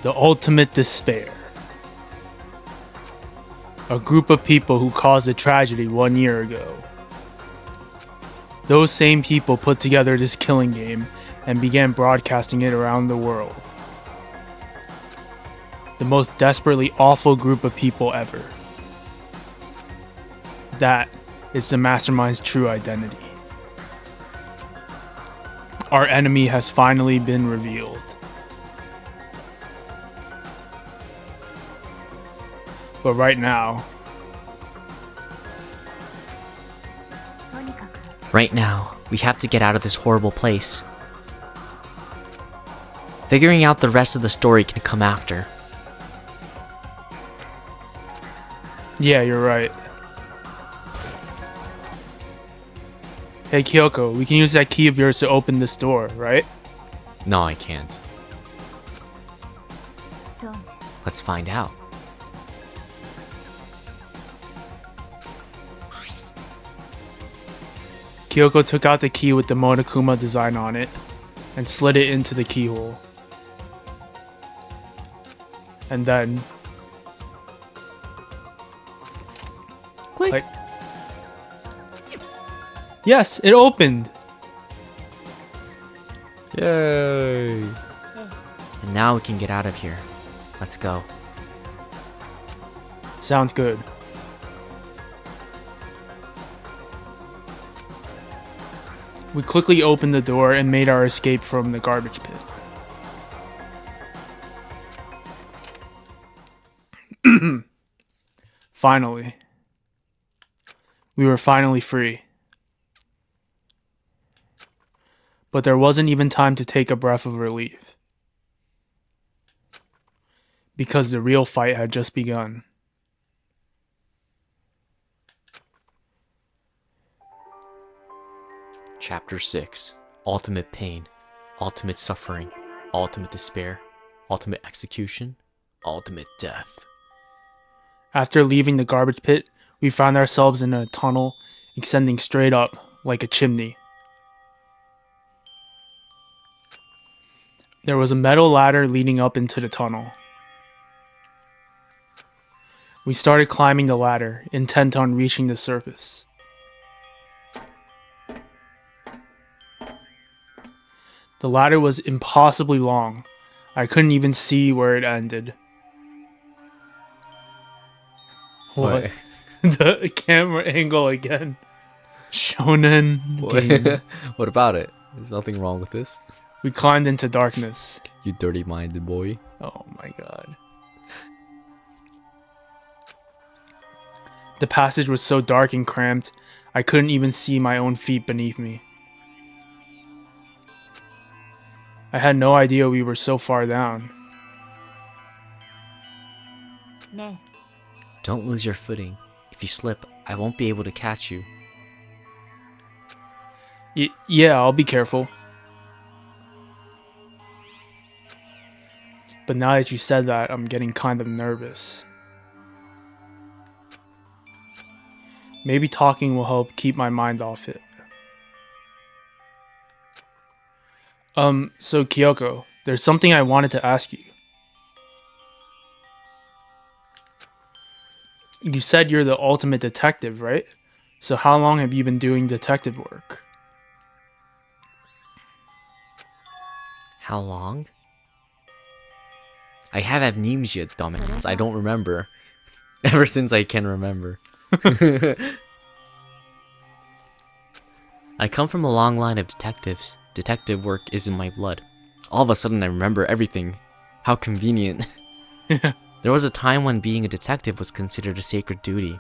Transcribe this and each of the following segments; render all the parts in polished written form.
The ultimate despair. A group of people who caused a tragedy 1 year ago. Those same people put together this killing game and began broadcasting it around the world. The most desperately awful group of people ever. That is the Mastermind's true identity. Our enemy has finally been revealed. But right now, we have to get out of this horrible place. Figuring out the rest of the story can come after. yeah, you're right. Hey Kyoko, we can use that key of yours to open this door, right? No, I can't. So, Let's find out. Kyoko took out the key with the Monokuma design on it and slid it into the keyhole. And then... Click. Like, yes, it opened! Yay! And now we can get out of here. Let's go. Sounds good. We quickly opened the door and made our escape from the garbage pit. Finally. We were finally free. But there wasn't even time to take a breath of relief. Because the real fight had just begun. Chapter 6. Ultimate pain. Ultimate suffering. Ultimate despair. Ultimate execution. Ultimate death. After leaving the garbage pit, we found ourselves in a tunnel extending straight up like a chimney. There was a metal ladder leading up into the tunnel. We started climbing the ladder, intent on reaching the surface. The ladder was impossibly long. I couldn't even see where it ended. What? The camera angle again. Shonen game. What about it? There's nothing wrong with this. We climbed into darkness. You dirty-minded boy. Oh my god. The passage was so dark and cramped, I couldn't even see my own feet beneath me. I had no idea we were so far down. ne. Don't lose your footing. If you slip, I won't be able to catch you. Yeah, I'll be careful. But now that you said that, I'm getting kind of nervous. Maybe talking will help keep my mind off it. So Kyoko, there's something I wanted to ask you. You said you're the ultimate detective, right? So how long have you been doing detective work? How long? I have amnesia, dumbass. I don't remember. Ever since I can remember. I come from a long line of detectives. Detective work is in my blood. All of a sudden I remember everything. How convenient. There was a time when being a detective was considered a sacred duty.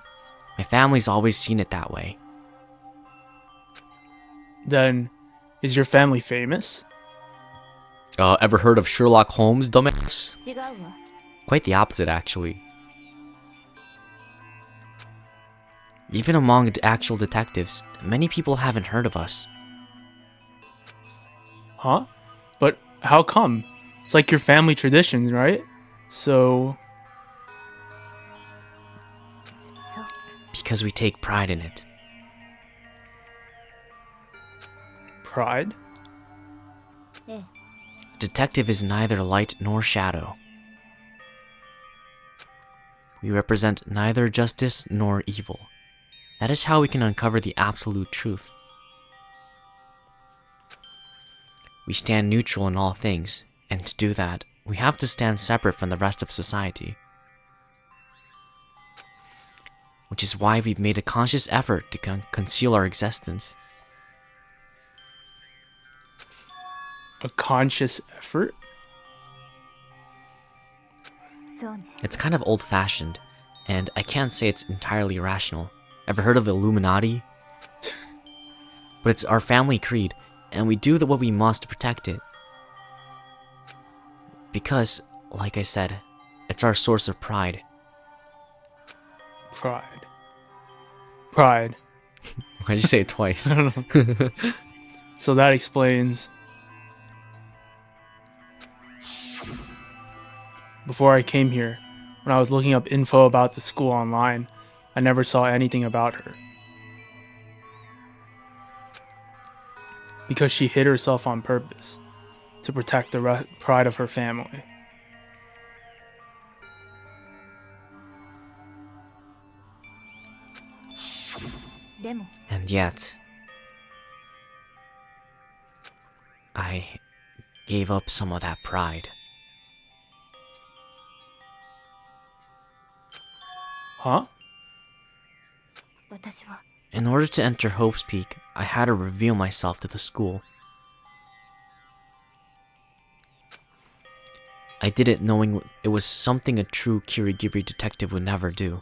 My family's always seen it that way. Then, is your family famous? Ever heard of Sherlock Holmes, dumbass? 違うわ。 Quite the opposite, actually. Even among actual detectives, many people haven't heard of us. Huh? But how come? It's like your family traditions, right? So... So, Because we take pride in it. pride? eh. Detective is neither light nor shadow. We represent neither justice nor evil. That is how we can uncover the absolute truth. We stand neutral in all things, and to do that, we have to stand separate from the rest of society. Which is why we've made a conscious effort to conceal our existence. A conscious effort? そうね。 It's kind of old-fashioned, and I can't say it's entirely rational. Ever heard of the Illuminati? But it's our family creed, and we do what we must to protect it. Because, like I said, it's our source of pride. Pride. Pride. Why'd you say it twice? I don't know. So that explains. Before I came here, when I was looking up info about the school online, I never saw anything about her. Because she hid herself on purpose, to protect the pride of her family. And yet, I gave up some of that pride. Huh? 私は In order to enter Hope's Peak, I had to reveal myself to the school. I did it knowing it was something a true Kirigiri detective would never do.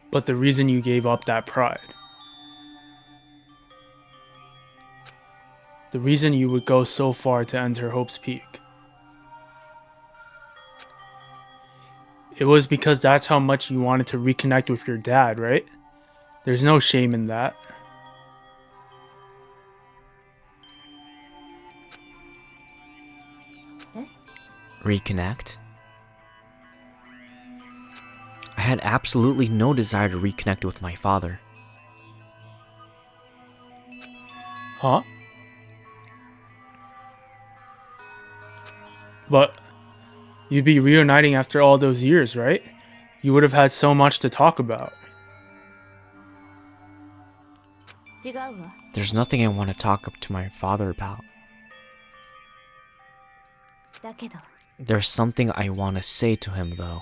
But the reason you gave up that pride, the reason you would go so far to enter Hope's Peak, it was because that's how much you wanted to reconnect with your dad, right? There's no shame in that. Reconnect? I had absolutely no desire to reconnect with my father. Huh? But you'd be reuniting after all those years, right? You would have had so much to talk about. 違うわ。 There's nothing I want to talk up to my father about. だけど There's something I want to say to him, though.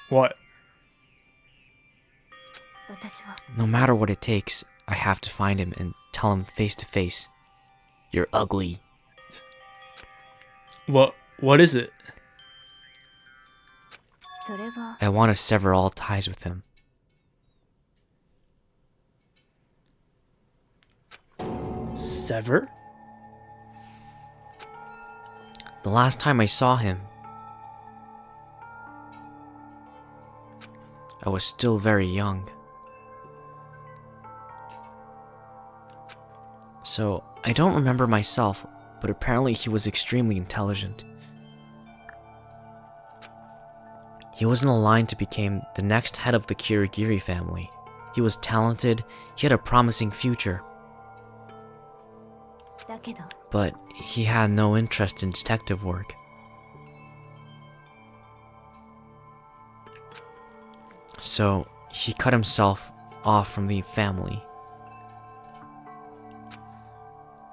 What? 私は No matter what it takes, I have to find him and tell him face to face, "You're ugly." What is it? それは I want to sever all ties with him. Sever? The last time I saw him, I was still very young. So, I don't remember myself, but apparently he was extremely intelligent. He was in a line to become the next head of the Kirigiri family. He was talented, he had a promising future, だけど but he had no interest in detective work. So, he cut himself off from the family.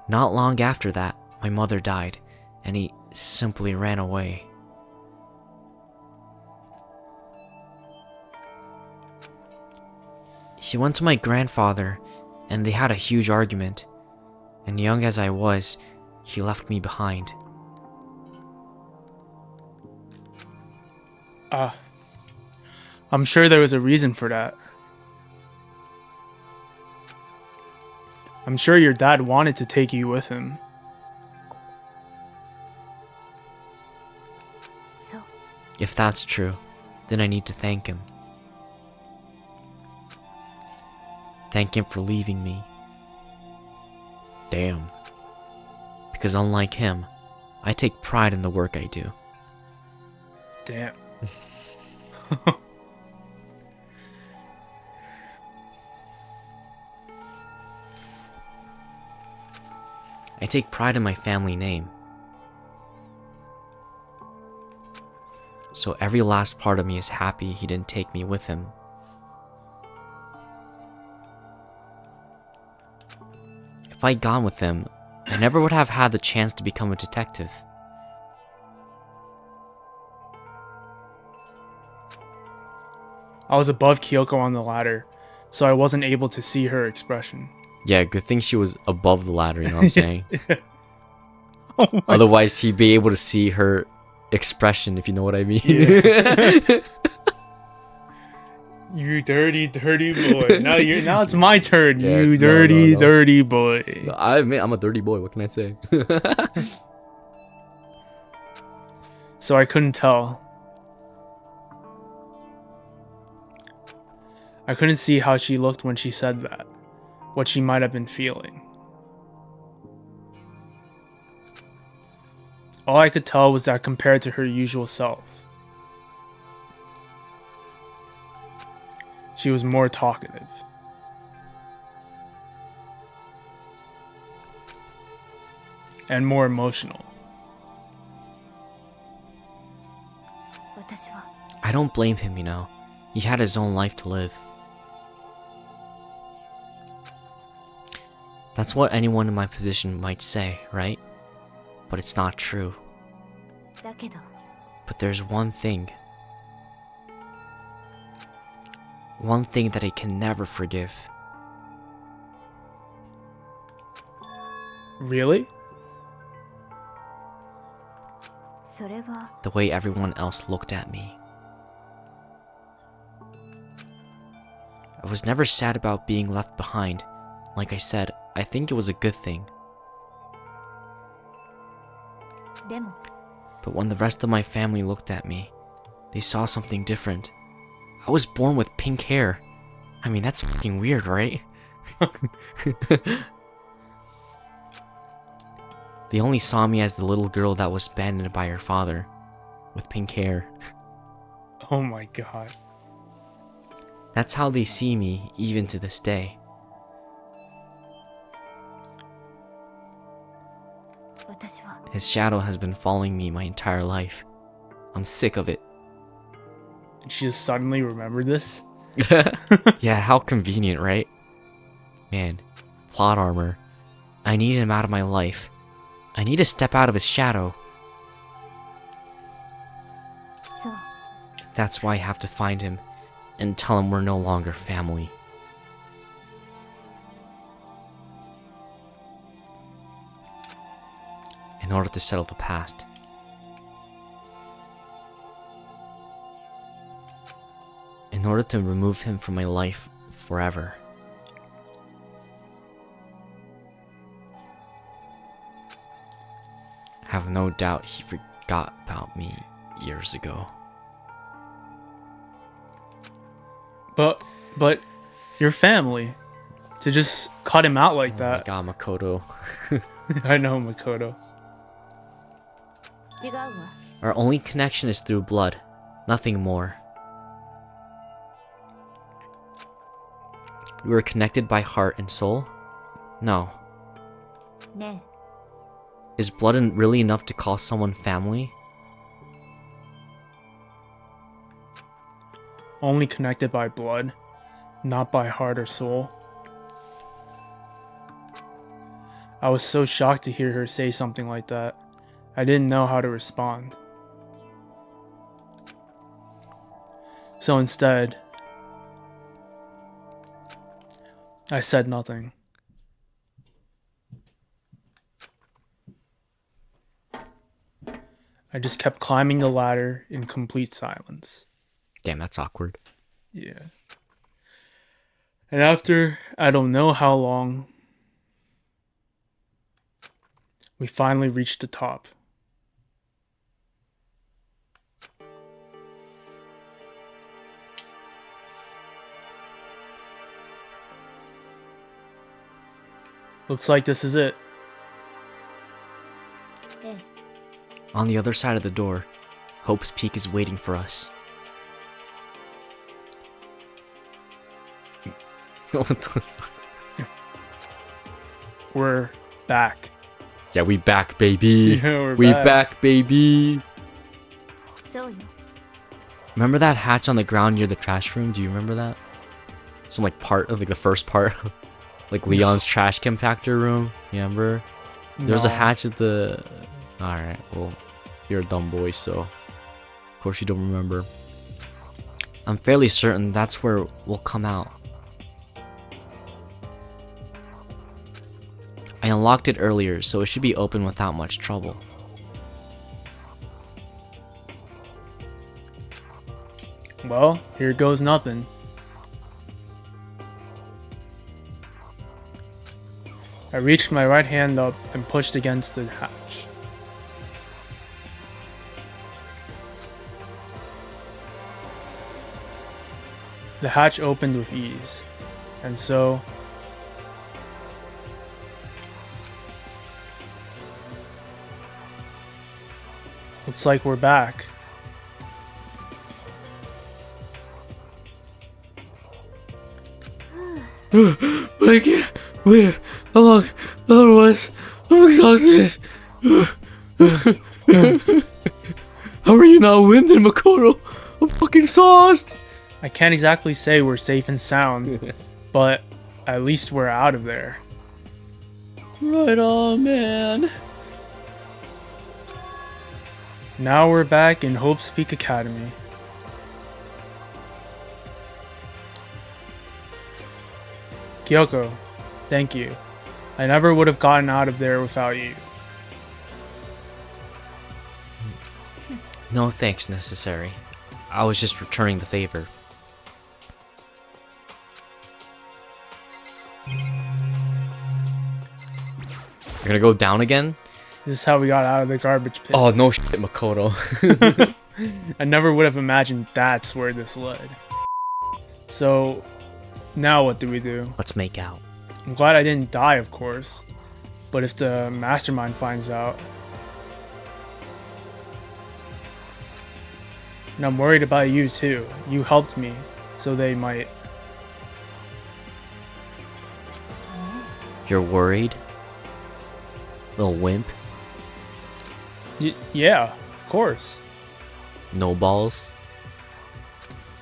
Not long after that, my mother died, and he simply ran away. He went to my grandfather, and they had a huge argument, and young as I was, he left me behind. I'm sure there was a reason for that. I'm sure your dad wanted to take you with him. そう If that's true, then I need to thank him. Thank him for leaving me. Damn. Because unlike him, I take pride in the work I do. Damn. I take pride in my family name. So every last part of me is happy he didn't take me with him. If I'd gone with him, I never would have had the chance to become a detective. I was above Kyoko on the ladder, so I wasn't able to see her expression. Yeah, good thing she was above the ladder, you know what I'm saying? Oh my Otherwise, he'd be able to see her expression, if you know what I mean. Yeah. You dirty, dirty boy. Now it's my turn. Yeah, You no, dirty, no. dirty boy. I admit, I'm a dirty boy, what can I say? So I couldn't tell. I couldn't see how she looked when she said that. What she might have been feeling. All I could tell was that compared to her usual self, she was more talkative. And more emotional. 私は I don't blame him, you know. He had his own life to live. That's what anyone in my position might say, right? But it's not true. だけど But there's one thing. One thing that I can never forgive. Really? それは The way everyone else looked at me. I was never sad about being left behind. Like I said, I think it was a good thing. でも But when the rest of my family looked at me, they saw something different. I was born with pink hair. I mean, that's fucking weird, right? They only saw me as the little girl that was abandoned by her father, with pink hair. Oh my god. That's how they see me, even to this day. 私は His shadow has been following me my entire life. I'm sick of it. She just suddenly remembered this? Yeah, how convenient, right? Man, plot armor. I need him out of my life. I need to step out of his shadow. そう That's why I have to find him and tell him we're no longer family. In order to settle the past. In order to remove him from my life forever. I have no doubt he forgot about me years ago. But your family, to just cut him out like Oh that. my god, Makoto. I know, Makoto. 違うわ Our only connection is through blood, nothing more. We were connected by heart and soul? No. ね Is blood really enough to call someone family? Only connected by blood, not by heart or soul. I was so shocked to hear her say something like that. I didn't know how to respond. So instead, I said nothing. I just kept climbing the ladder in complete silence. Damn, that's awkward. Yeah. And after I don't know how long, we finally reached the top. Looks like this is it. ええ On the other side of the door, Hope's Peak is waiting for us. What the fuck? We're back. Yeah, we back, baby. Yeah, we back, baby. そうよ。 Remember that hatch on the ground near the trash room? Do you remember that? Some like part of like the first part, like Leon's trash compactor room. Remember? There was a No. hatch at the. All right, well, you're a dumb boy, so of course you don't remember. I'm fairly certain that's where we'll come out. I unlocked it earlier, so it should be open without much trouble. Well, here goes nothing. I reached my right hand up and pushed against the hatch. The hatch opened with ease, and so looks like we're back. I can't believe how long that was. I'm exhausted. How are you not winded, Makoto? I'm fucking sauced. I can't exactly say we're safe and sound, but at least we're out of there. Right on, man. Now we're back in Hope's Peak Academy. Kyoko, thank you. I never would have gotten out of there without you. No thanks necessary. I was just returning the favor. You're gonna go down again? This is how we got out of the garbage pit. Oh, no shit, Makoto. I never would have imagined that's where this led. So, now what do we do? Let's make out. I'm glad I didn't die, of course. But if the mastermind finds out... And I'm worried about you too. You helped me, so they might... You're worried? Little wimp? Yeah, of course. No balls?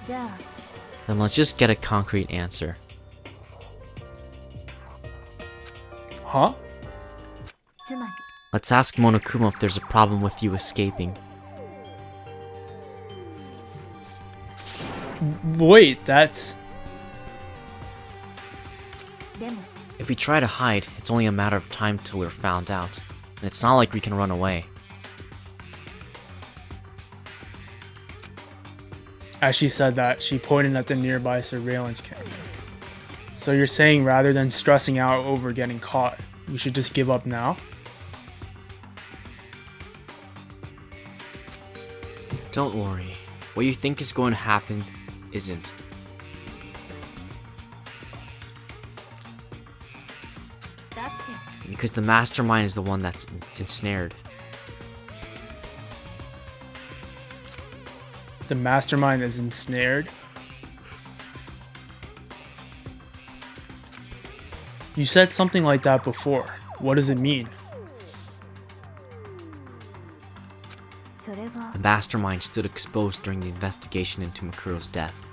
じゃあ Then let's just get a concrete answer. Huh? つまり Let's ask Monokuma if there's a problem with you escaping. Wait, that's... でも If we try to hide, it's only a matter of time till we're found out. And it's not like we can run away. As she said that, she pointed at the nearby surveillance camera. So you're saying rather than stressing out over getting caught, we should just give up now? Don't worry. What you think is going to happen isn't. Because the mastermind is the one that's ensnared. The mastermind is ensnared? You said something like that before. What does it mean? それは The mastermind stood exposed during the investigation into Makuro's death.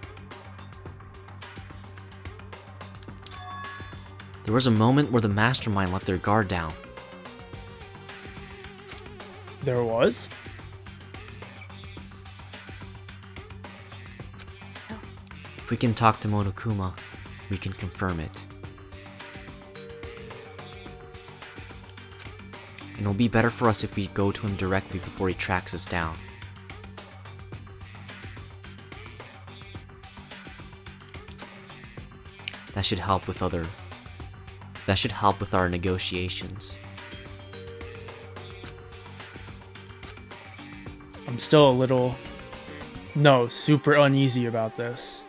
There was a moment where the mastermind let their guard down. There was? そう If we can talk to Monokuma, we can confirm it. And it'll be better for us if we go to him directly before he tracks us down. That should help with our negotiations. I'm still a little... No, super uneasy about this.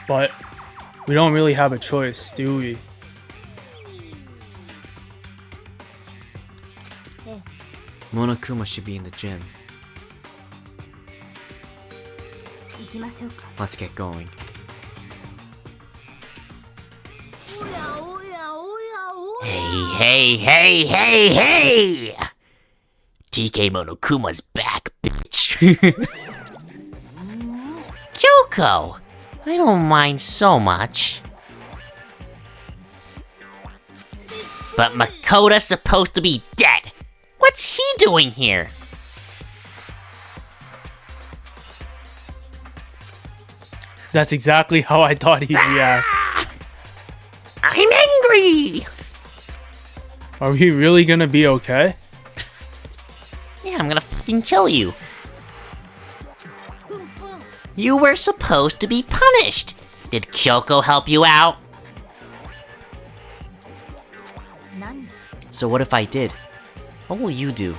But we don't really have a choice, do we? ええ Monokuma should be in the gym. 行きましょうか Let's get going. Hey! TK Monokuma's back, bitch. Kyoko, I don't mind so much. But Makoto's supposed to be dead. What's he doing here? That's exactly how I thought he'd react. I'm angry! Are we really gonna be okay? Yeah, I'm gonna fucking kill you. You were supposed to be punished. Did Kyoko help you out? None. So what if I did? What will you do?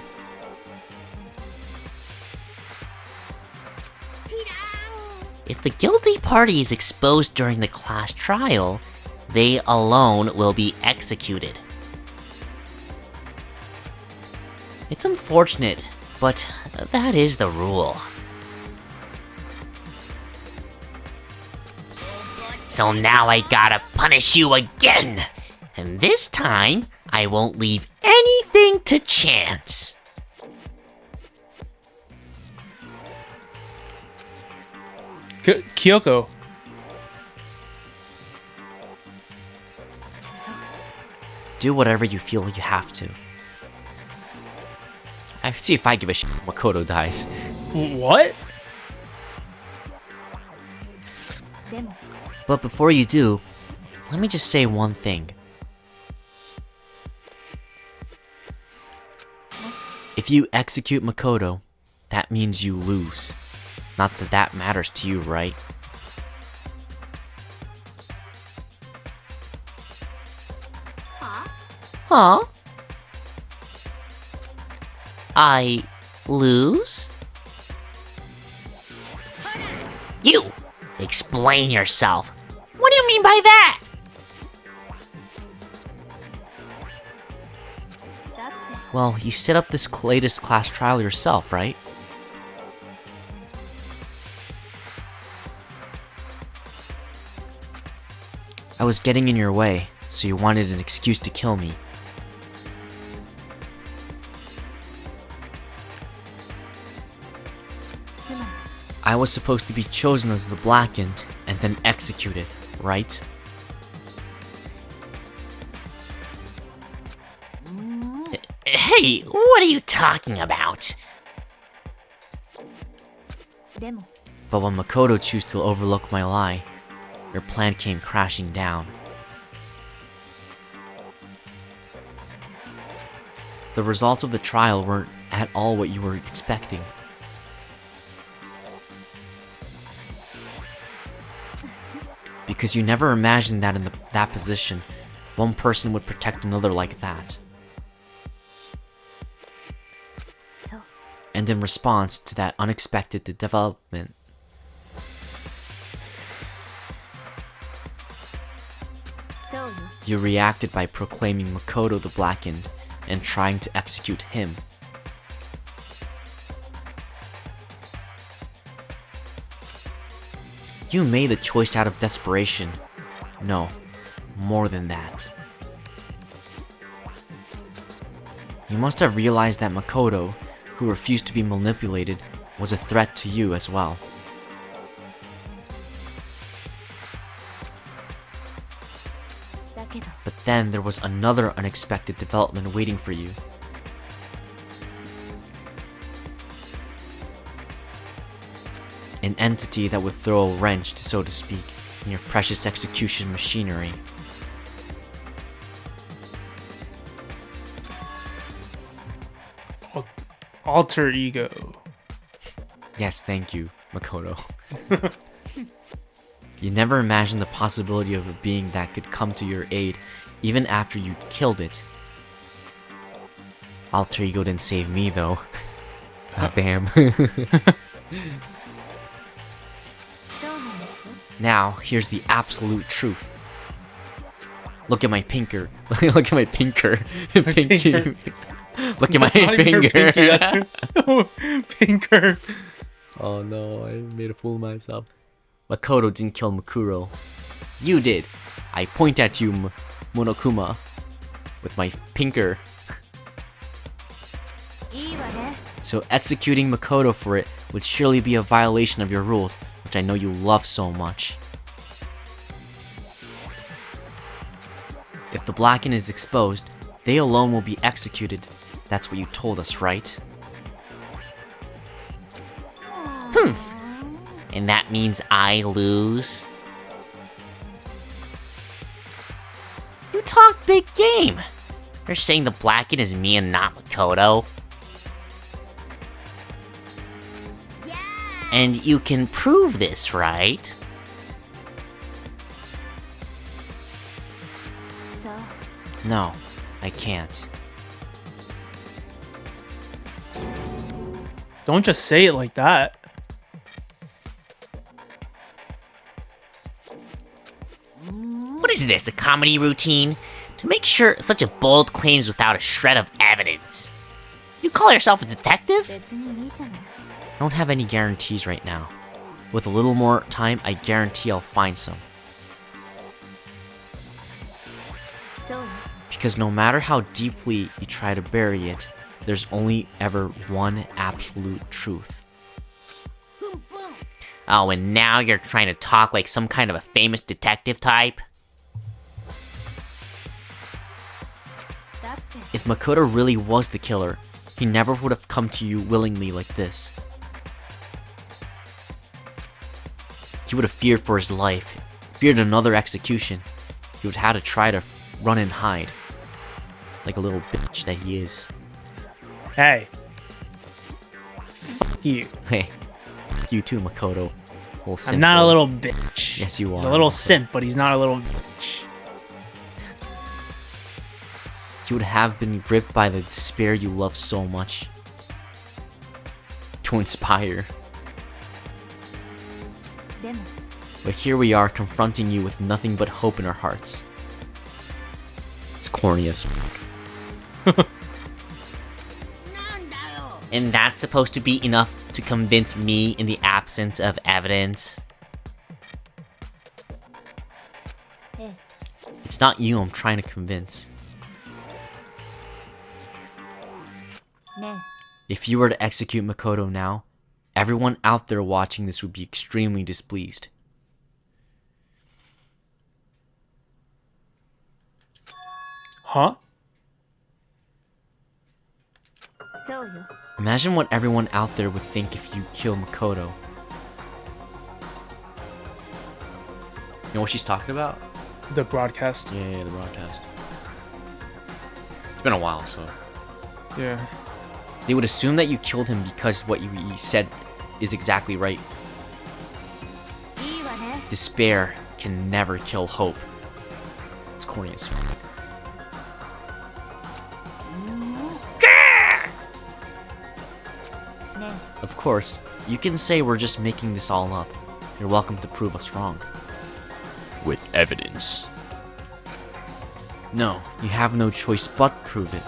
If the guilty party is exposed during the class trial, they alone will be executed. It's unfortunate, but That is the rule. So now I gotta punish you again! And this time, I won't leave anything to chance. Kyoko. do whatever you feel you have to. I see if I give a shit if Makoto dies. What? But before you do, let me just say one thing. If you execute Makoto, that means you lose. Not that that matters to you, right? Huh? I lose? You! Explain yourself. What do you mean by that? Well, you set up this latest class trial yourself, right? I was getting in your way, so you wanted an excuse to kill me. I was supposed to be chosen as the Blackened and then executed, right? Hey, what are you talking about? But when Makoto chose to overlook my lie, your plan came crashing down. The results of the trial weren't at all what you were expecting. Because you never imagined that in that position, one person would protect another like that. And in response to that unexpected development, you reacted by proclaiming Makoto the Blackened and trying to execute him. You made the choice out of desperation. No, more than that. You must have realized that Makoto, who refused to be manipulated, was a threat to you as well. But then there was another unexpected development waiting for you. An entity that would throw a wrench, so to speak, in your precious execution machinery. Alter ego. Yes, thank you, Makoto. You never imagined the possibility of a being that could come to your aid even after you killed it. Alter ego didn't save me though. God damn. Now, here's the absolute truth. Look at my pinker. Look at my pinker. Pinky. Look at my finger. Pinky, that's her pinker. Oh no, I made a fool of myself. Makoto didn't kill Makuro. You did. I point at you, Monokuma. with my pinker. いいわね。 So executing Makoto for it would surely be a violation of your rules, which I know you love so much. If the Blacken is exposed, they alone will be executed. That's what you told us, right? And that means I lose? You talk big game. You're saying the Blacken is me and not Makoto? And you can prove this, right? So, No, I can't. Don't just say it like that. What is this, a comedy routine? To make sure such a bold claims without a shred of evidence. You call yourself a detective? 別にいいじゃない。 I don't have any guarantees right now. With a little more time, I guarantee I'll find some. そうよ。 Because no matter how deeply you try to bury it, there's only ever one absolute truth. Oh, and now you're trying to talk like some kind of a famous detective type? だって、 If Makoto really was the killer, he never would have come to you willingly like this. He would have feared for his life, feared another execution. He would have had to try to run and hide. Like a little bitch that he is. Hey. Fuck you. Hey, you too, Makoto. Little simp I'm not a boy. little bitch. Yes, you He's are, a little Makoto. simp, but he's not a little bitch. He would have been gripped by the despair you love so much. To inspire. でも、 But here we are, confronting you with nothing but hope in our hearts. It's corny as fuck. And that's supposed to be enough to convince me in the absence of evidence? ええ、 It's not you I'm trying to convince. ね If you were to execute Makoto now, everyone out there watching this would be extremely displeased. Huh? え、そうよ。 Imagine what everyone out there would think if you kill Makoto. You know what she's talking about? The broadcast. Yeah, the broadcast. It's been a while, so. Yeah. They would assume that you killed him because what you said is exactly right. いいわね。 Despair can never kill hope. It's corny as fuck. Of course, you can say we're just making this all up. You're welcome to prove us wrong. With evidence. No, you have no choice but prove it.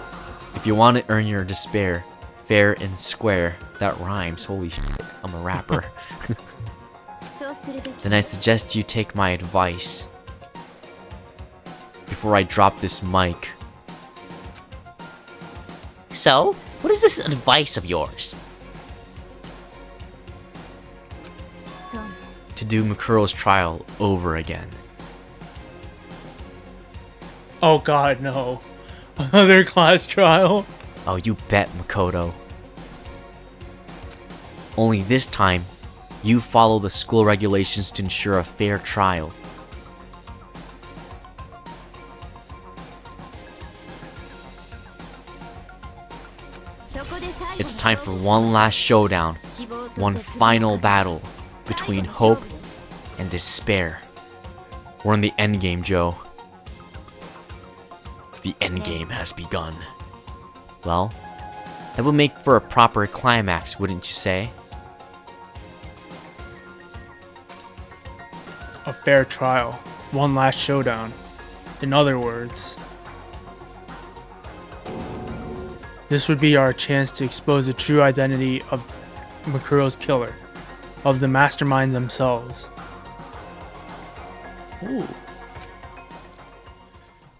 If you want to earn your despair, fair and square, that rhymes, holy shit, I'm a rapper. そうするべき。 Then I suggest you take my advice. Before I drop this mic. So, what is this advice of yours? そうね。 To do Makuro's trial over again. Oh god, no. Another class trial. Oh, you bet, Makoto. Only this time, you follow the school regulations to ensure a fair trial. It's time for one last showdown, one final battle between hope and despair. We're in the endgame, Joe. The endgame has begun. Well, that would make for a proper climax, wouldn't you say? A fair trial. One last showdown. In other words, this would be our chance to expose the true identity of Makuro's killer, of the mastermind themselves. Ooh.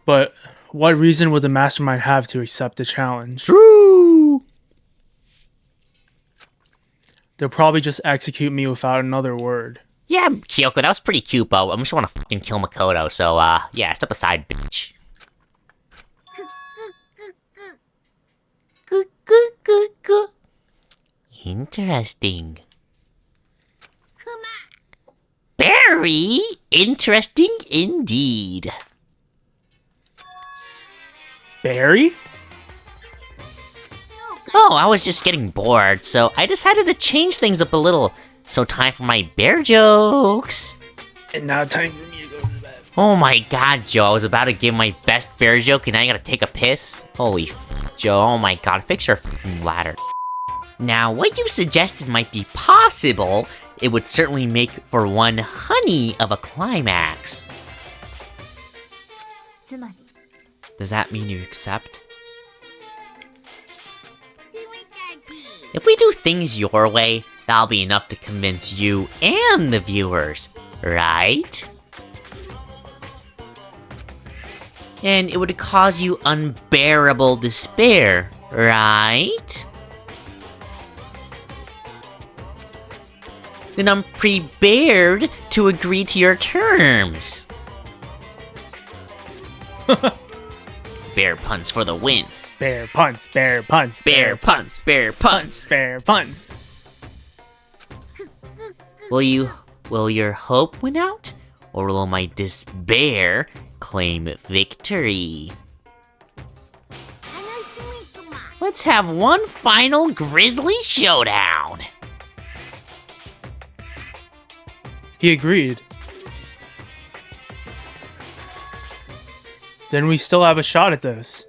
But What reason would the mastermind have to accept the challenge? True! They'll probably just execute me without another word. Yeah, Kyoko, that was pretty cute, but I just want to fucking kill Makoto, so, yeah, step aside, bitch. Interesting. Very interesting indeed. Barry? Oh, I was just getting bored, so I decided to change things up a little. So time for my bear jokes. And now time for me to go to the bathroom. Oh my god, Joe, I was about to give my best bear joke and now I gotta take a piss? Holy f***, Joe, oh my god, fix your fucking ladder. Now, what you suggested might be possible. It would certainly make for one honey of a climax. つまり Does that mean you accept? If we do things your way, that'll be enough to convince you and the viewers, right? And it would cause you unbearable despair, right? Then I'm prepared to agree to your terms. Bear puns for the win. Bear puns, bear puns, Bear puns, bear puns. bear puns. Will your hope win out? Or will my despair claim victory? Let's have one final grisly showdown. He agreed. Then we still have a shot at this.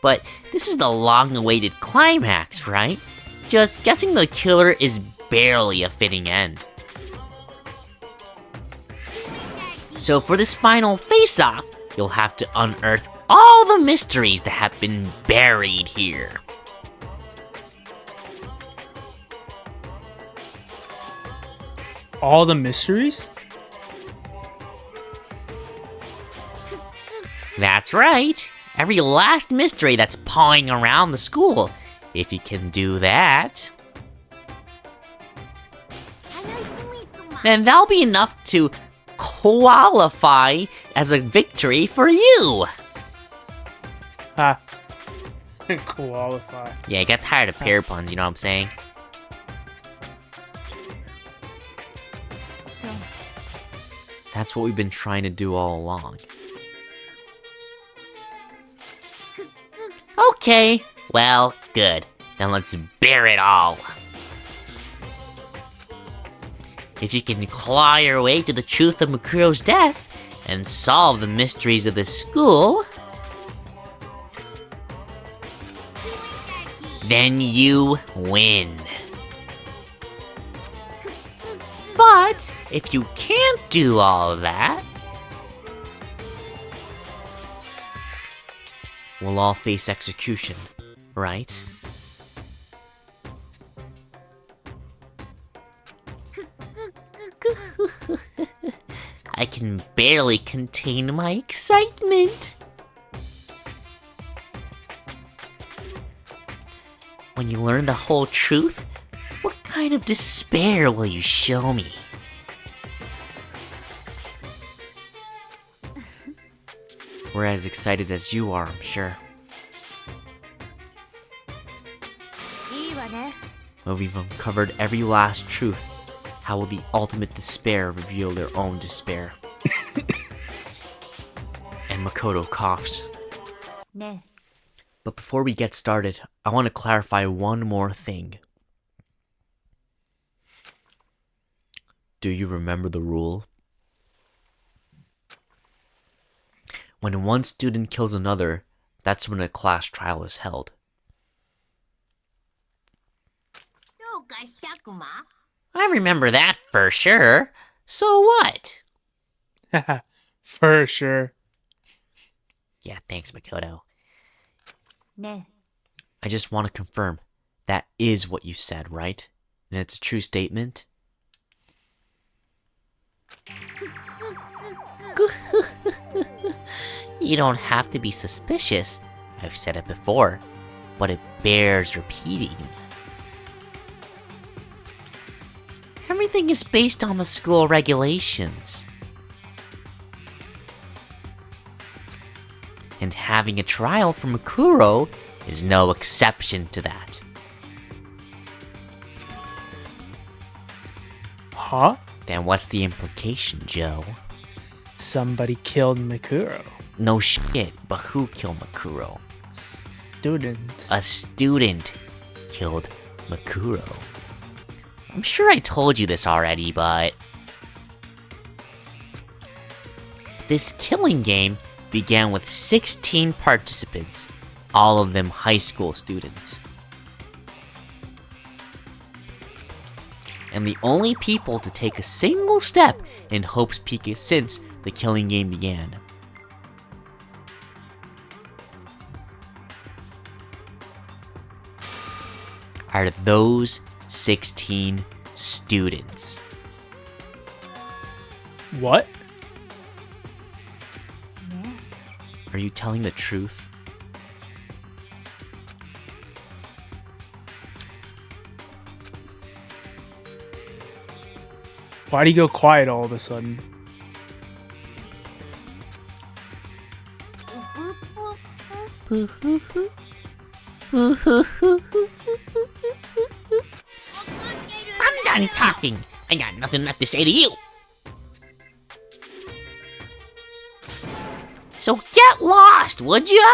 But this is the long-awaited climax, right? Just guessing the killer is barely a fitting end. So for this final face-off, you'll have to unearth all the mysteries that have been buried here. All the mysteries? That's right. Every last mystery that's pawing around the school. If you can do that, then that'll be enough to qualify as a victory for you. Ha. Qualify. Yeah, I got tired of pear puns, you know what I'm saying? そう That's what we've been trying to do all along. Okay, well, good. Then let's bear it all. If you can claw your way to the truth of Makuro's death and solve the mysteries of the school, then you win. But if you can't do all of that, we'll all face execution, right? I can barely contain my excitement. When you learn the whole truth, what kind of despair will you show me? We're as excited as you are, I'm sure. いいわね When we've uncovered every last truth, how will the ultimate despair reveal their own despair? And Makoto coughs. ね But before we get started, I want to clarify one more thing. Do you remember the rule? When one student kills another, that's when a class trial is held. I remember that for sure. So what? For sure. Yeah, thanks, Makoto. ね I just want to confirm, that is what you said, right? And it's a true statement? You don't have to be suspicious. I've said it before, but it bears repeating. Everything is based on the school regulations. And having a trial for Makuro is no exception to that. Huh? Then what's the implication, Joe? Somebody killed Mikuro. No shit, but who killed Makuro? Student. A student killed Makuro. I'm sure I told you this already, but... This killing game began with 16 participants, all of them high school students. And the only people to take a single step in Hope's Peak since the killing game began. Are those 16 students. What? Are you telling the truth? Why'd he go quiet all of a sudden? I'm done talking. I got nothing left to say to you. So get lost, would ya?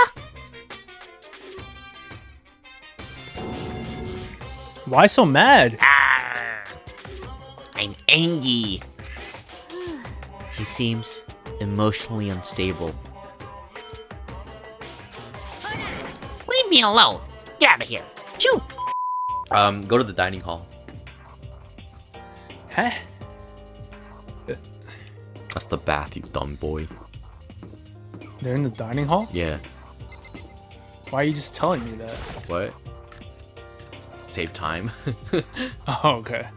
Why so mad? I'm angry. He seems emotionally unstable. Leave me alone. Get out of here. Shoo. Go to the dining hall. Huh? That's the bath, you dumb boy. They're in the dining hall? Yeah. Why are you just telling me that? What? Save time. Oh, okay.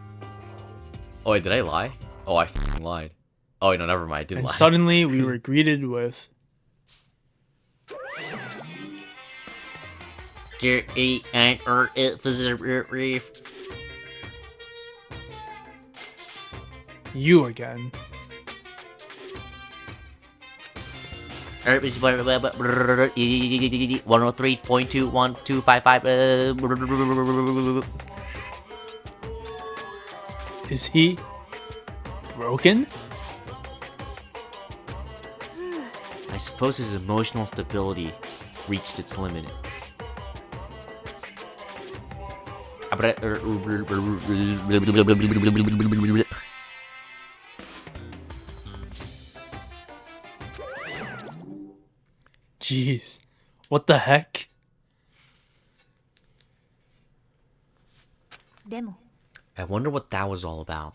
Oh wait, did I lie? Oh, I f***ing lied. Oh wait, no, never mind. I didn't And lie. suddenly we were greeted with... You again. 103.21255. Is he... broken? I suppose his emotional stability reached its limit. Jeez. What the heck? でも I wonder what that was all about.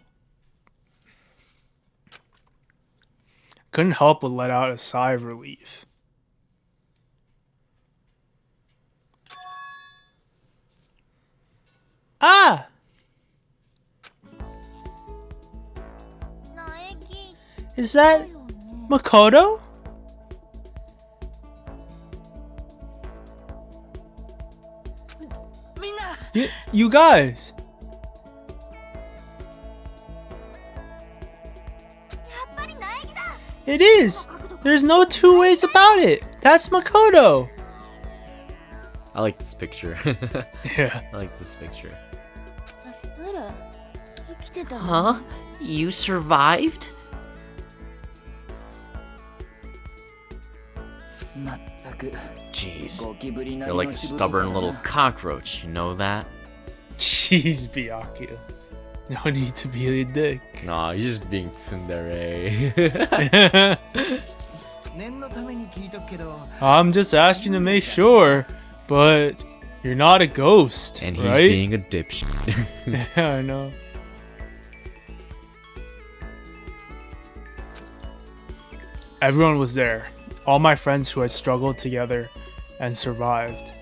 Couldn't help but let out a sigh of relief. Ah! Is that Makoto? You guys. It is. There's no two ways about it. That's Makoto. I like this picture. Yeah. I like this picture. Huh? You survived? Jeez. You're like a stubborn little cockroach, you know that? Jeez, Byakuya. No need to be a dick. Nah, you're just being tsundere. I'm just asking to make sure, but you're not a ghost, And he's right? being a dipshit. Yeah, I know. Everyone was there. All my friends who had struggled together and survived.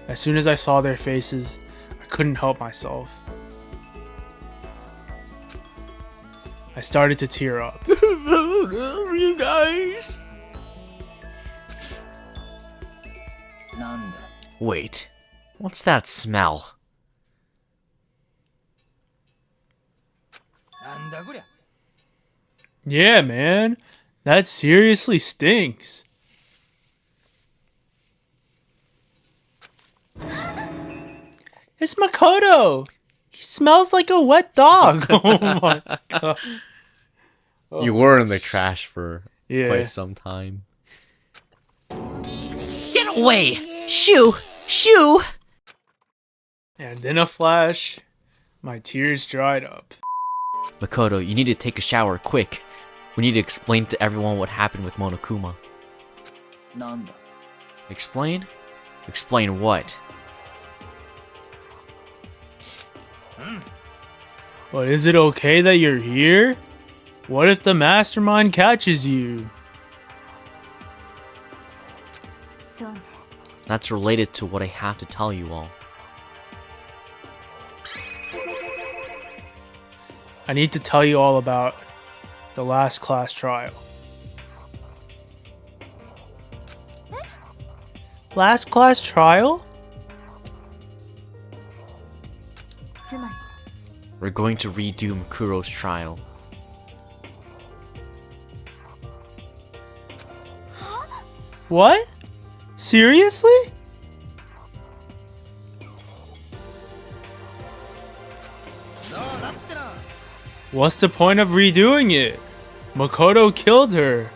As soon as I saw their faces, I couldn't help myself. I started to tear up. You guys. Wait, what's that smell? Yeah, man. That seriously stinks. It's Makoto! He smells like a wet dog! Oh my god. You were in the trash for Yeah. quite some time. Get away! Shoo! Shoo! And in a flash, my tears dried up. Makoto, you need to take a shower, quick. We need to explain to everyone what happened with Monokuma. Explain? Explain what? But is it okay that you're here? What if the mastermind catches you? そうね That's related to what I have to tell you all. I need to tell you all about the last class trial. Last class trial? つまり We're going to redo Makuro's trial. What? Seriously? What's the point of redoing it? Makoto killed her.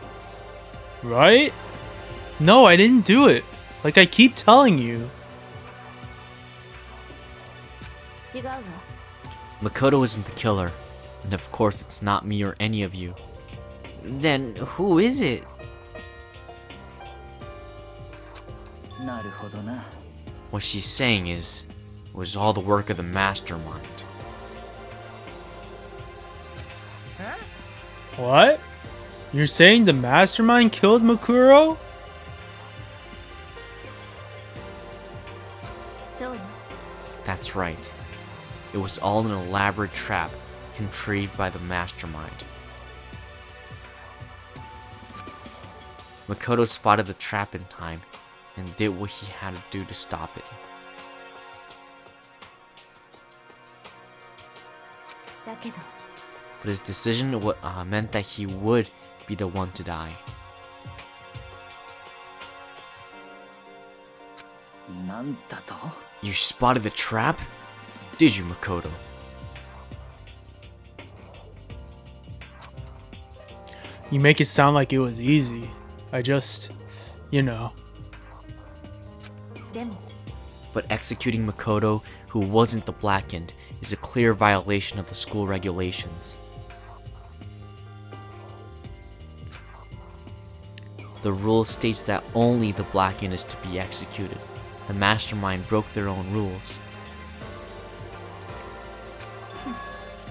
Right? No, I didn't do it. Like I keep telling you. 違うわ Makoto isn't the killer. And of course it's not me or any of you. Then who is it? What she's saying is, it was all the work of the mastermind. What? You're saying the mastermind killed Makuro? そうよ That's right. It was all an elaborate trap contrived by the mastermind. Makoto spotted the trap in time and did what he had to do to stop it. だけど But his decision meant that he would be the one to die. You spotted the trap? Did you, Makoto? You make it sound like it was easy. I just, you know. でも But executing Makoto, who wasn't the Blackened, is a clear violation of the school regulations. The rule states that only the Blackened is to be executed. The mastermind broke their own rules.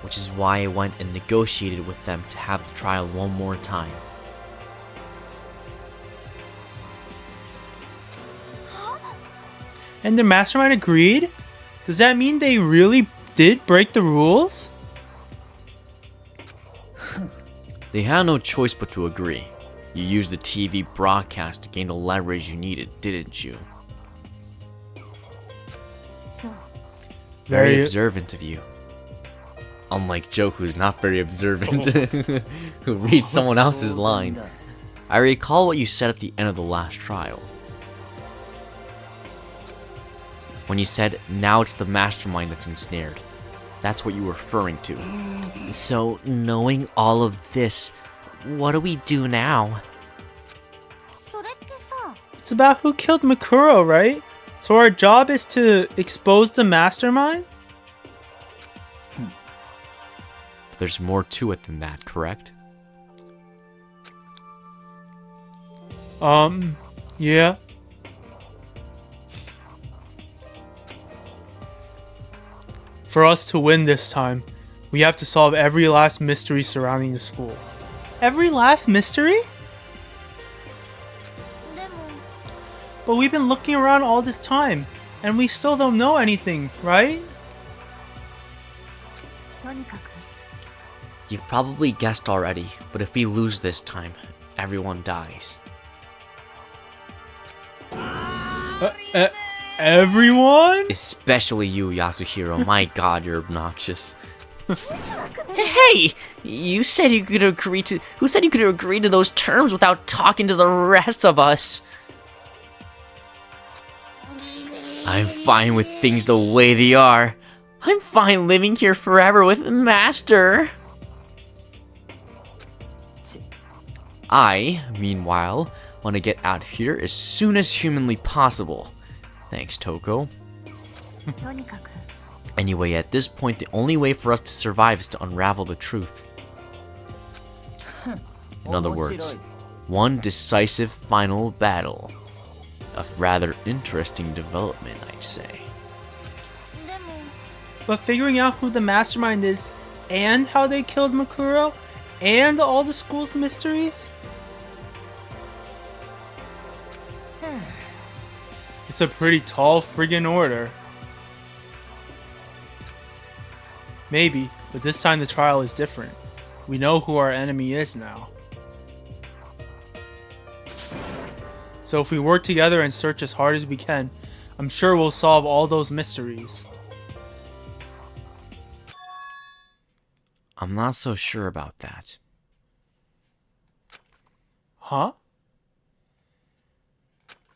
Which is why I went and negotiated with them to have the trial one more time. And the mastermind agreed? Does that mean they really did break the rules? They had no choice but to agree. You used the TV broadcast to gain the leverage you needed, didn't you? そう Very Very- observant of you. Unlike Joe, who's not very observant, who reads someone else's line. I recall what you said at the end of the last trial. When you said, now it's the mastermind that's ensnared. That's what you were referring to. So, knowing all of this, what do we do now? それってさ It's about who killed Makuro, right? So our job is to expose the mastermind? There's more to it than that, correct? Yeah. For us to win this time, we have to solve every last mystery surrounding the school. Every last mystery? でも But we've been looking around all this time, and we still don't know anything, right? とにかく You've probably guessed already, but if we lose this time, everyone dies. Everyone? Especially you, Yasuhiro. My god, you're obnoxious. Hey! You said you could agree to... Who said you could agree to those terms without talking to the rest of us? I'm fine with things the way they are. I'm fine living here forever with Master. I, meanwhile, want to get out here as soon as humanly possible. Thanks, Toko. とにかく Anyway, at this point, the only way for us to survive is to unravel the truth. In other words, one decisive final battle. A rather interesting development, I'd say. でも But figuring out who the mastermind is and how they killed Makuro and all the school's mysteries? It's a pretty tall friggin' order. Maybe, but this time the trial is different. We know who our enemy is now. So if we work together and search as hard as we can, I'm sure we'll solve all those mysteries. I'm not so sure about that. Huh?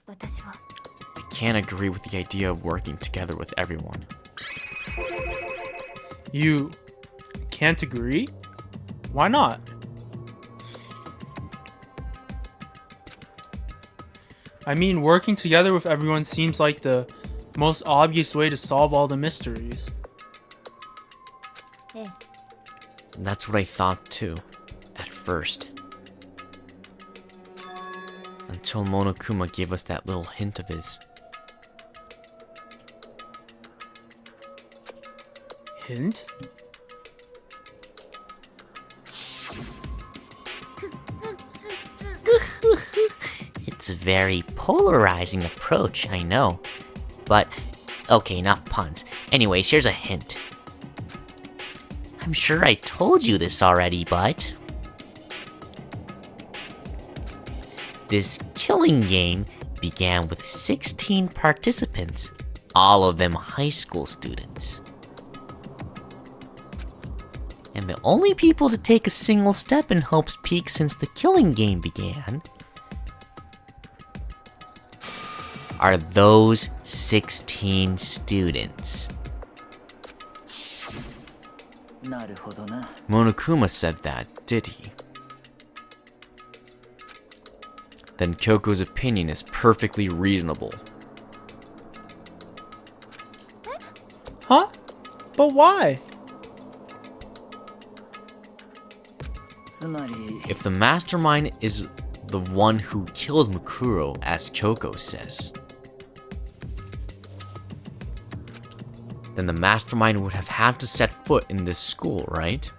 私は I can't agree with the idea of working together with everyone. You can't agree? Why not? I mean, working together with everyone seems like the most obvious way to solve all the mysteries. ええ That's what I thought too, at first. Until Monokuma gave us that little hint of his. Hint? It's a very polarizing approach, I know. But, okay, enough puns. Anyways, here's a hint. I'm sure I told you this already, but... This killing game began with 16 participants, all of them high school students. And the only people to take a single step in Hope's Peak since the killing game began are those 16 students. Monokuma said that, did he? Then Kyoko's opinion is perfectly reasonable. Huh? But why? If the mastermind is the one who killed Makuro, as Kyoko says, then the mastermind would have had to set foot in this school, right?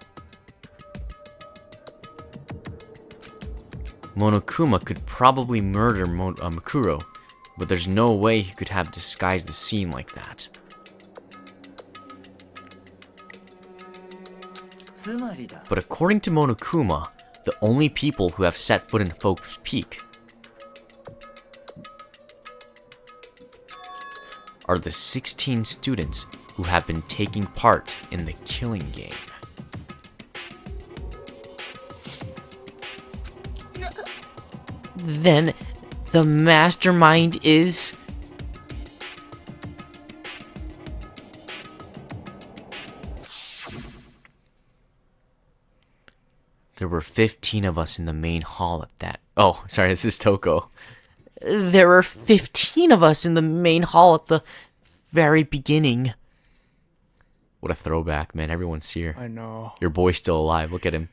Monokuma could probably murder Makuro, but there's no way he could have disguised the scene like that. But according to Monokuma, the only people who have set foot in Hope's Peak are the 16 students who have been taking part in the killing game. Then, the mastermind is... There were 15 of us in the main hall at that. Oh, sorry, this is Toko. There were 15 of us in the main hall at the very beginning. What a throwback, man. Everyone's here. I know. Your boy's still alive. Look at him.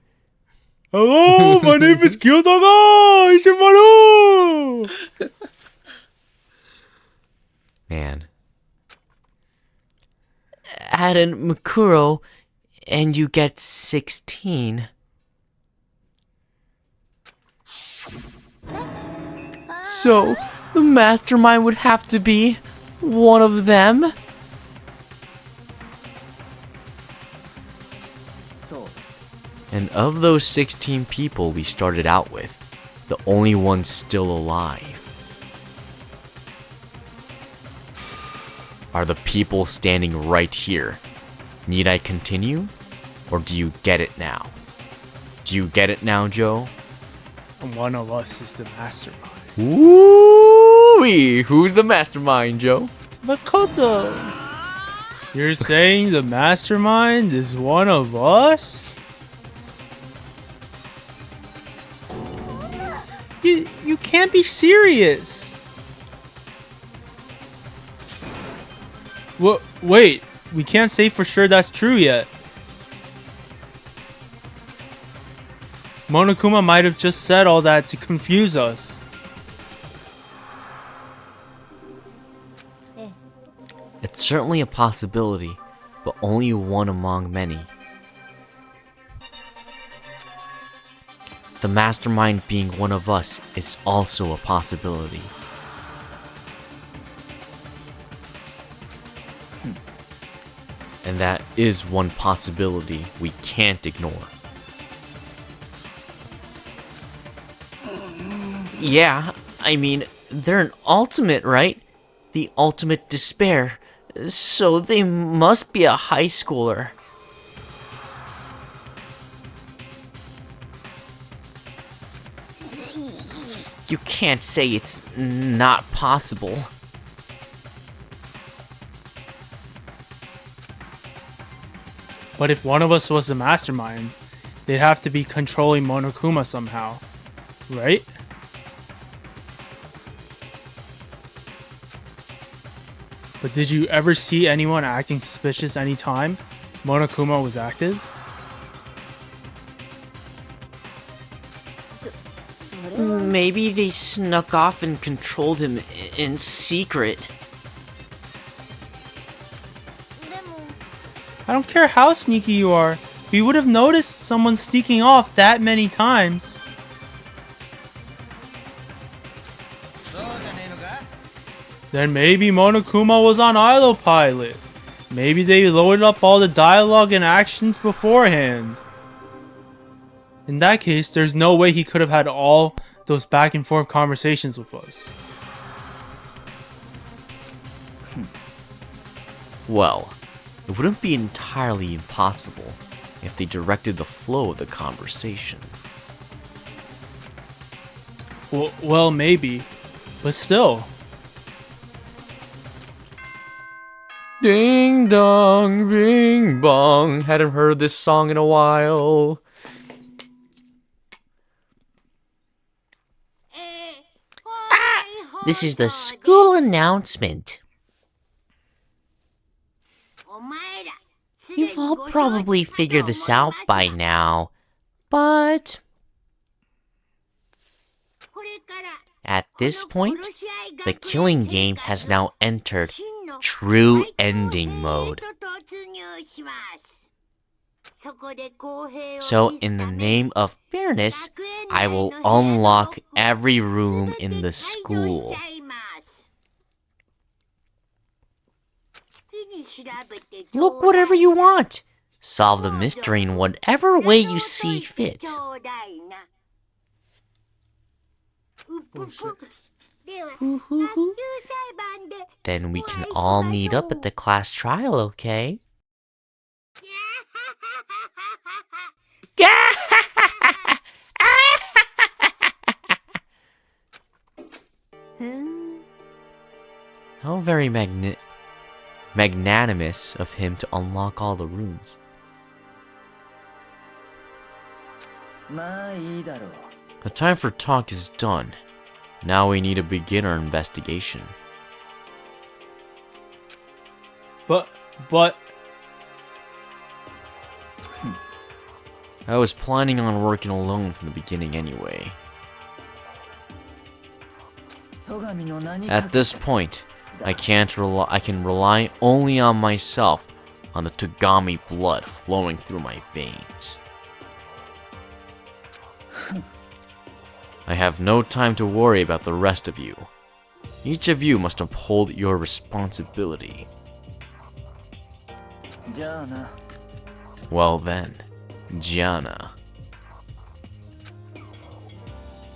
Hello, my name is Kyosaga Ishimaru! Man. Add in Makuro, and you get 16. So, the mastermind would have to be one of them? And of those 16 people we started out with, the only one still alive are the people standing right here. Need I continue? Or do you get it now? Do you get it now, Joe? One of us is the mastermind. Woo-wee! Who's the mastermind, Joe? Makoto! You're saying the mastermind is one of us? You can't be serious. Wait, we can't say for sure that's true yet. Monokuma might have just said all that to confuse us. It's certainly a possibility, but only one among many. The mastermind being one of us is also a possibility. And that is one possibility we can't ignore. Yeah, I mean, they're an ultimate, right? The ultimate despair. So they must be a high schooler. You can't say it's not possible. But if one of us was the mastermind, they'd have to be controlling Monokuma somehow, right? But did you ever see anyone acting suspicious anytime Monokuma was active? Maybe they snuck off and controlled him in secret. でも I don't care how sneaky you are. We would have noticed someone sneaking off that many times. Then maybe Monokuma was on autopilot. Maybe they loaded up all the dialogue and actions beforehand. In that case, there's no way he could have had all those back and forth conversations with us. Well, it wouldn't be entirely impossible if they directed the flow of the conversation. Well, maybe. But still. Ding dong, bing bong. Hadn't heard this song in a while. This is the school announcement. You've all probably figured this out by now, but at this point, the killing game has now entered true ending mode. So in the name of fairness, I will unlock every room in the school. Look whatever you want. Solve the mystery in whatever way you see fit. Then we can all meet up at the class trial, okay? How very magnanimous of him to unlock all the rooms. The time for talk is done. Now we need to begin our investigation. But... I was planning on working alone from the beginning anyway. At this point, I can rely only on myself, on the Togami blood flowing through my veins. I have no time to worry about the rest of you. Each of you must uphold your responsibility. Well then, Gianna.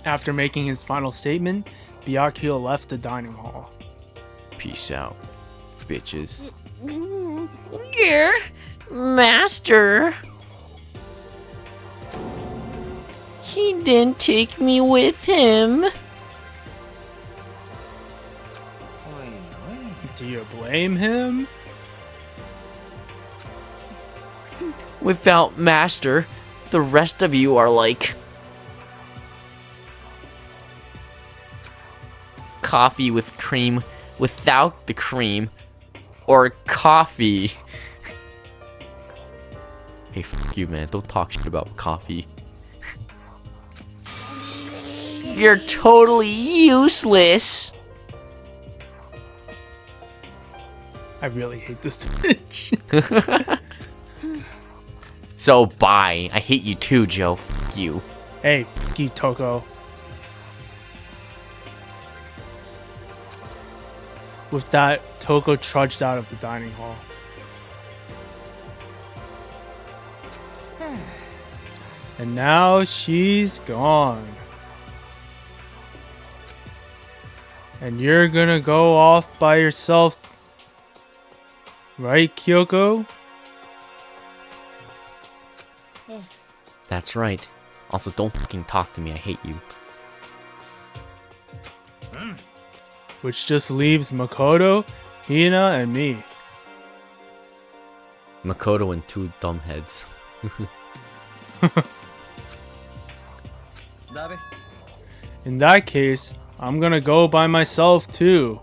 After making his final statement, Byakuya left the dining hall. Peace out, bitches. Yeah, Master. He didn't take me with him. Do you blame him? Without Master, the rest of you are like coffee with cream without the cream, or coffee. Hey, fuck you, man. Don't talk shit about coffee. You're totally useless. I really hate this bitch. So bye. I hate you too, Joe. Fuck you. Hey, fuck you, Toko. With that, Toko trudged out of the dining hall. And now she's gone. And you're gonna go off by yourself, right, Kyoko? That's right. Also, don't fucking talk to me. I hate you. Which just leaves Makoto, Hina, and me. Makoto and two dumbheads. In that case, I'm gonna go by myself too.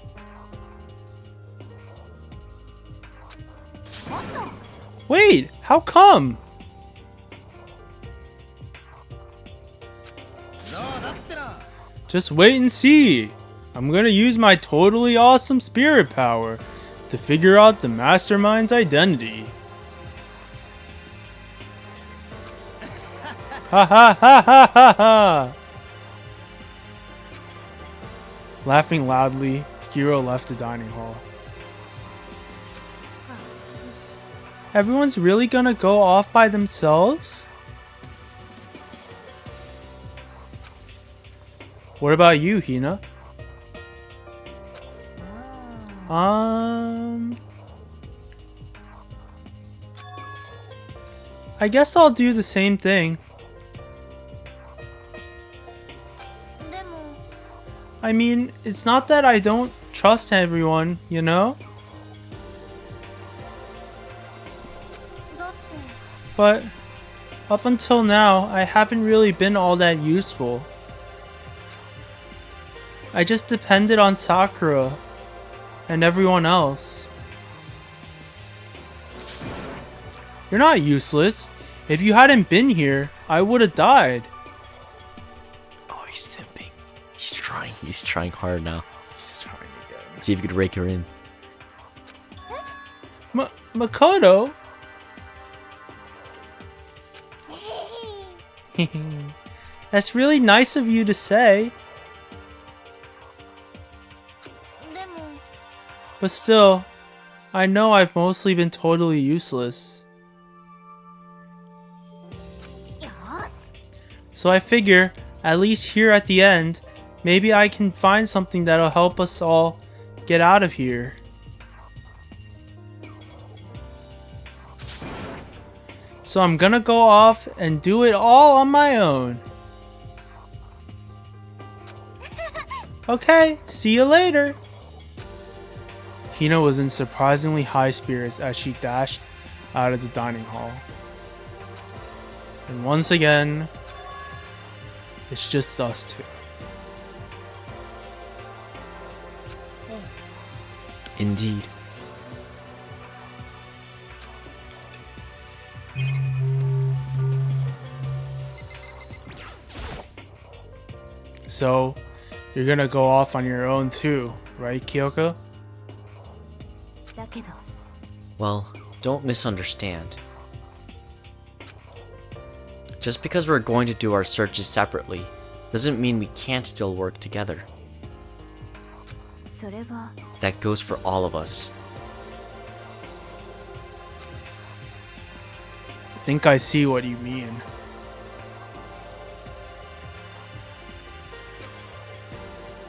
Wait, how come? Just wait and see. I'm gonna use my totally awesome spirit power to figure out the mastermind's identity. Ha ha ha ha ha ha! Laughing loudly, Hiro left the dining hall. Everyone's really gonna go off by themselves? What about you, Hina? I guess I'll do the same thing. I mean, it's not that I don't trust everyone, you know? But up until now, I haven't really been all that useful. I just depended on Sakura and everyone else. You're not useless. If you hadn't been here, I would have died. Oh, he's simping. He's trying. He's trying hard now. He's trying again. See if you could rake her in. Makoto? That's really nice of you to say. But still, I know I've mostly been totally useless. So I figure, at least here at the end, maybe I can find something that'll help us all get out of here. So I'm gonna go off and do it all on my own. Okay, see you later. Hina was in surprisingly high spirits as she dashed out of the dining hall. And once again, it's just us two. Indeed. So, you're gonna go off on your own too, right, Kyoko? Well, don't misunderstand. Just because we're going to do our searches separately doesn't mean we can't still work together. That goes for all of us. I think I see what you mean.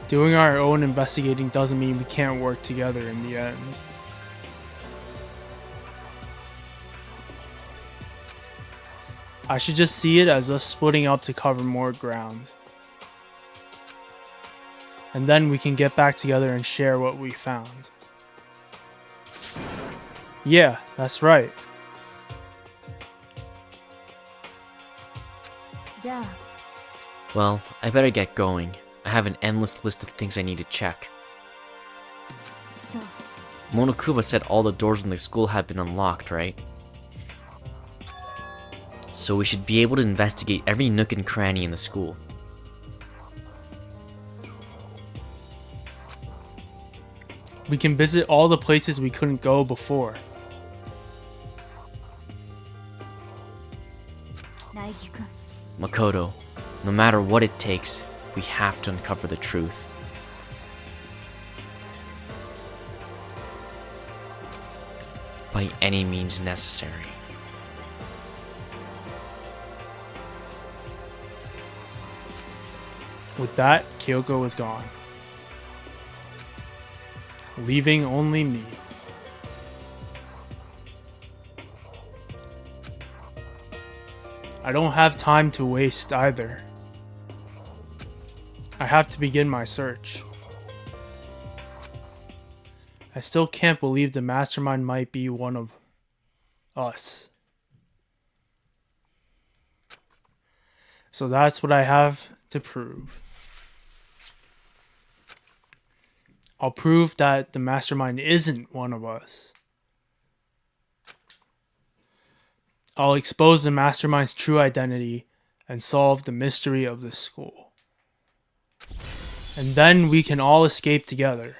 Doing our own investigating doesn't mean we can't work together in the end. I should just see it as us splitting up to cover more ground. And then we can get back together and share what we found. Yeah, that's right. じゃあ Well, I better get going. I have an endless list of things I need to check. そう Monokuma said all the doors in the school had been unlocked, right? So we should be able to investigate every nook and cranny in the school. We can visit all the places we couldn't go before. 苗木くん Makoto, no matter what it takes, we have to uncover the truth. By any means necessary. With that, Kyoko was gone, leaving only me. I don't have time to waste either. I have to begin my search. I still can't believe the mastermind might be one of us. So that's what I have to prove. I'll prove that the mastermind isn't one of us. I'll expose the mastermind's true identity and solve the mystery of the school. And then we can all escape together.